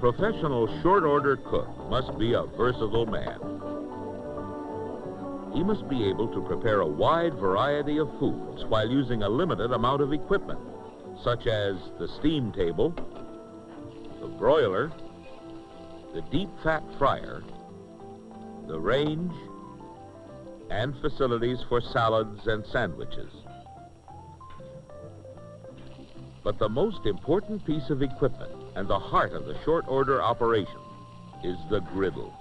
professional short-order cook must be a versatile man. He must be able to prepare a wide variety of foods while using a limited amount of equipment, such as the steam table, the broiler, the deep fat fryer, the range, and facilities for salads and sandwiches. But the most important piece of equipment and the heart of the short order operation is the griddle.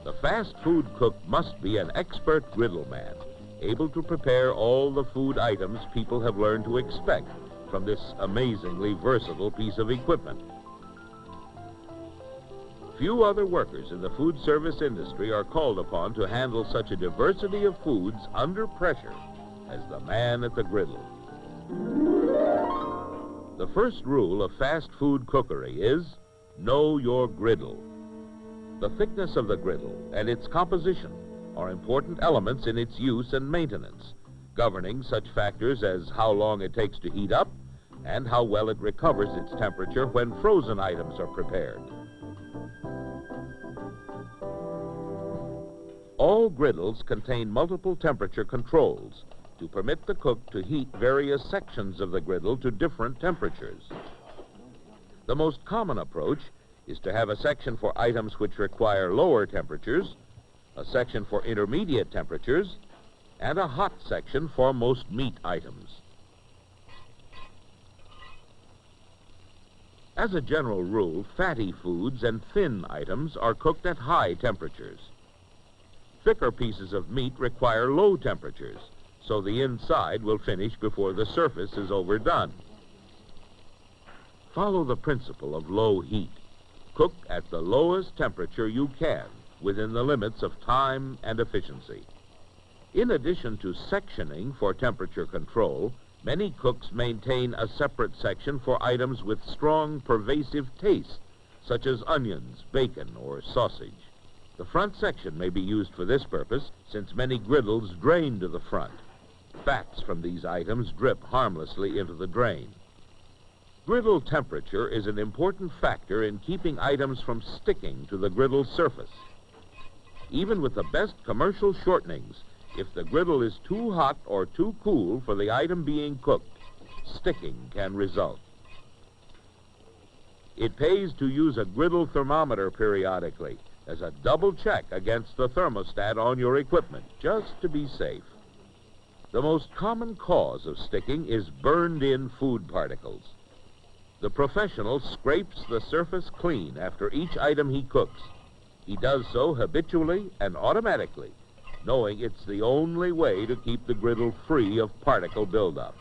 The fast food cook must be an expert griddle man, able to prepare all the food items people have learned to expect from this amazingly versatile piece of equipment. Few other workers in the food service industry are called upon to handle such a diversity of foods under pressure as the man at the griddle. The first rule of fast food cookery is know your griddle. The thickness of the griddle and its composition are important elements in its use and maintenance, governing such factors as how long it takes to heat up and how well it recovers its temperature when frozen items are prepared. All griddles contain multiple temperature controls to permit the cook to heat various sections of the griddle to different temperatures. The most common approach is to have a section for items which require lower temperatures, a section for intermediate temperatures, and a hot section for most meat items. As a general rule, fatty foods and thin items are cooked at high temperatures. Thicker pieces of meat require low temperatures, so the inside will finish before the surface is overdone. Follow the principle of low heat. Cook at the lowest temperature you can within the limits of time and efficiency. In addition to sectioning for temperature control, many cooks maintain a separate section for items with strong, pervasive taste, such as onions, bacon, or sausage. The front section may be used for this purpose, since many griddles drain to the front. Fats from these items drip harmlessly into the drain. Griddle temperature is an important factor in keeping items from sticking to the griddle surface. Even with the best commercial shortenings, if the griddle is too hot or too cool for the item being cooked, sticking can result. It pays to use a griddle thermometer periodically as a double check against the thermostat on your equipment, just to be safe. The most common cause of sticking is burned-in food particles. The professional scrapes the surface clean after each item he cooks. He does so habitually and automatically, knowing it's the only way to keep the griddle free of particle buildup.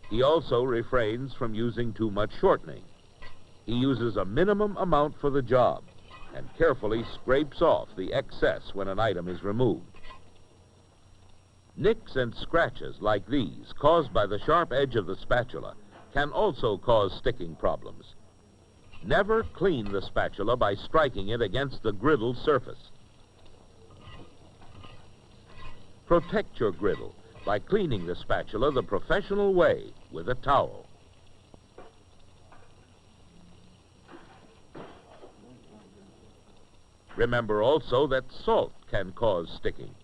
He also refrains from using too much shortening. He uses a minimum amount for the job and carefully scrapes off the excess when an item is removed. Nicks and scratches like these, caused by the sharp edge of the spatula, can also cause sticking problems. Never clean the spatula by striking it against the griddle surface. Protect your griddle by cleaning the spatula the professional way with a towel. Remember also that salt can cause sticking.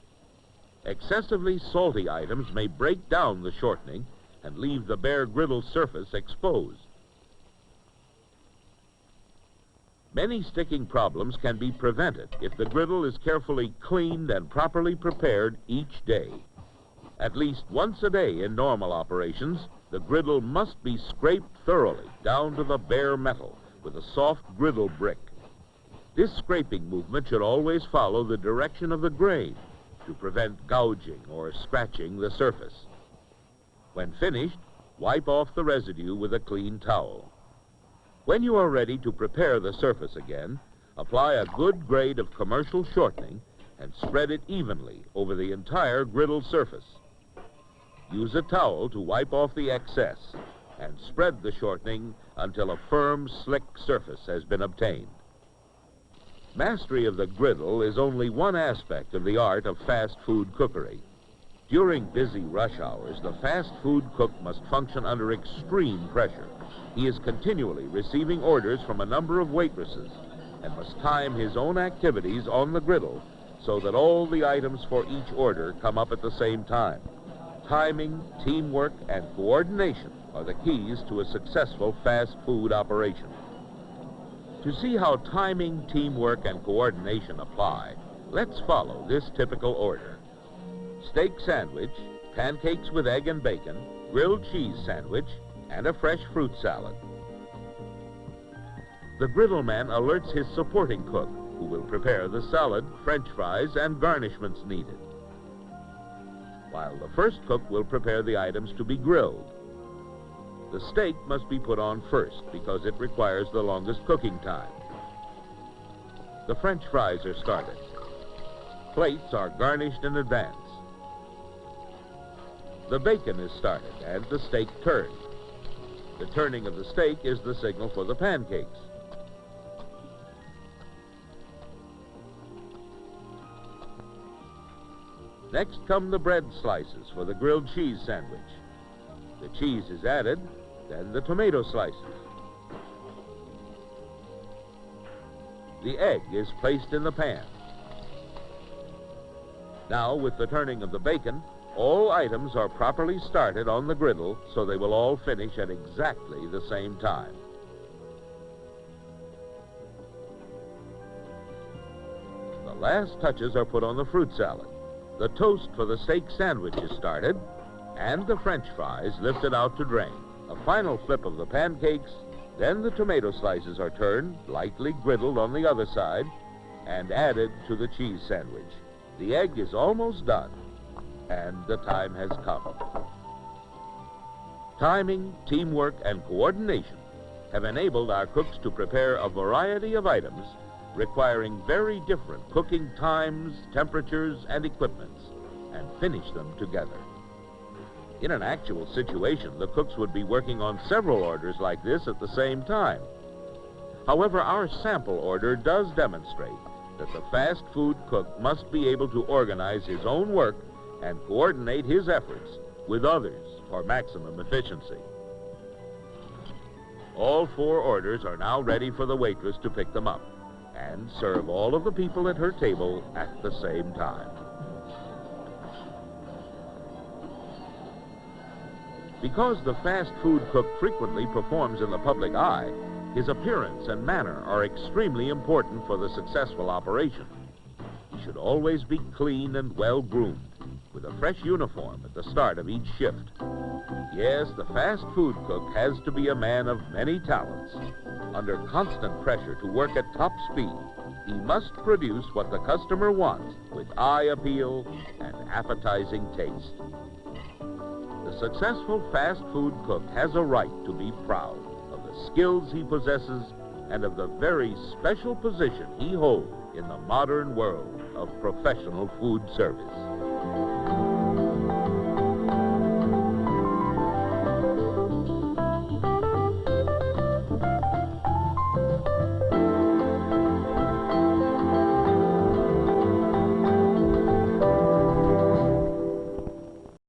Excessively salty items may break down the shortening and leave the bare griddle surface exposed. Many sticking problems can be prevented if the griddle is carefully cleaned and properly prepared each day. At least once a day in normal operations, the griddle must be scraped thoroughly down to the bare metal with a soft griddle brick. This scraping movement should always follow the direction of the grain to prevent gouging or scratching the surface. When finished, wipe off the residue with a clean towel. When you are ready to prepare the surface again, apply a good grade of commercial shortening and spread it evenly over the entire griddle surface. Use a towel to wipe off the excess and spread the shortening until a firm, slick surface has been obtained. Mastery of the griddle is only one aspect of the art of fast food cookery. During busy rush hours, the fast food cook must function under extreme pressure. He is continually receiving orders from a number of waitresses and must time his own activities on the griddle so that all the items for each order come up at the same time. Timing, teamwork, and coordination are the keys to a successful fast food operation. To see how timing, teamwork, and coordination apply, let's follow this typical order. Steak sandwich, pancakes with egg and bacon, grilled cheese sandwich, and a fresh fruit salad. The griddle man alerts his supporting cook, who will prepare the salad, French fries, and garnishments needed, while the first cook will prepare the items to be grilled. The steak must be put on first because it requires the longest cooking time. The French fries are started. Plates are garnished in advance. The bacon is started and the steak turned. The turning of the steak is the signal for the pancakes. Next come the bread slices for the grilled cheese sandwich. The cheese is added, then the tomato slices. The egg is placed in the pan. Now, with the turning of the bacon, all items are properly started on the griddle so they will all finish at exactly the same time. The last touches are put on the fruit salad. The toast for the steak sandwich is started, and the French fries lifted out to drain. A final flip of the pancakes, then the tomato slices are turned, lightly griddled on the other side, and added to the cheese sandwich. The egg is almost done, and the time has come. Timing, teamwork, and coordination have enabled our cooks to prepare a variety of items requiring very different cooking times, temperatures, and equipments, and finish them together. In an actual situation, the cooks would be working on several orders like this at the same time. However, our sample order does demonstrate that the fast food cook must be able to organize his own work and coordinate his efforts with others for maximum efficiency. All 4 orders are now ready for the waitress to pick them up and serve all of the people at her table at the same time. Because the fast food cook frequently performs in the public eye, his appearance and manner are extremely important for the successful operation. He should always be clean and well-groomed, with a fresh uniform at the start of each shift. Yes, the fast food cook has to be a man of many talents. Under constant pressure to work at top speed, he must produce what the customer wants with eye appeal and appetizing taste. The successful fast food cook has a right to be proud of the skills he possesses and of the very special position he holds in the modern world of professional food service.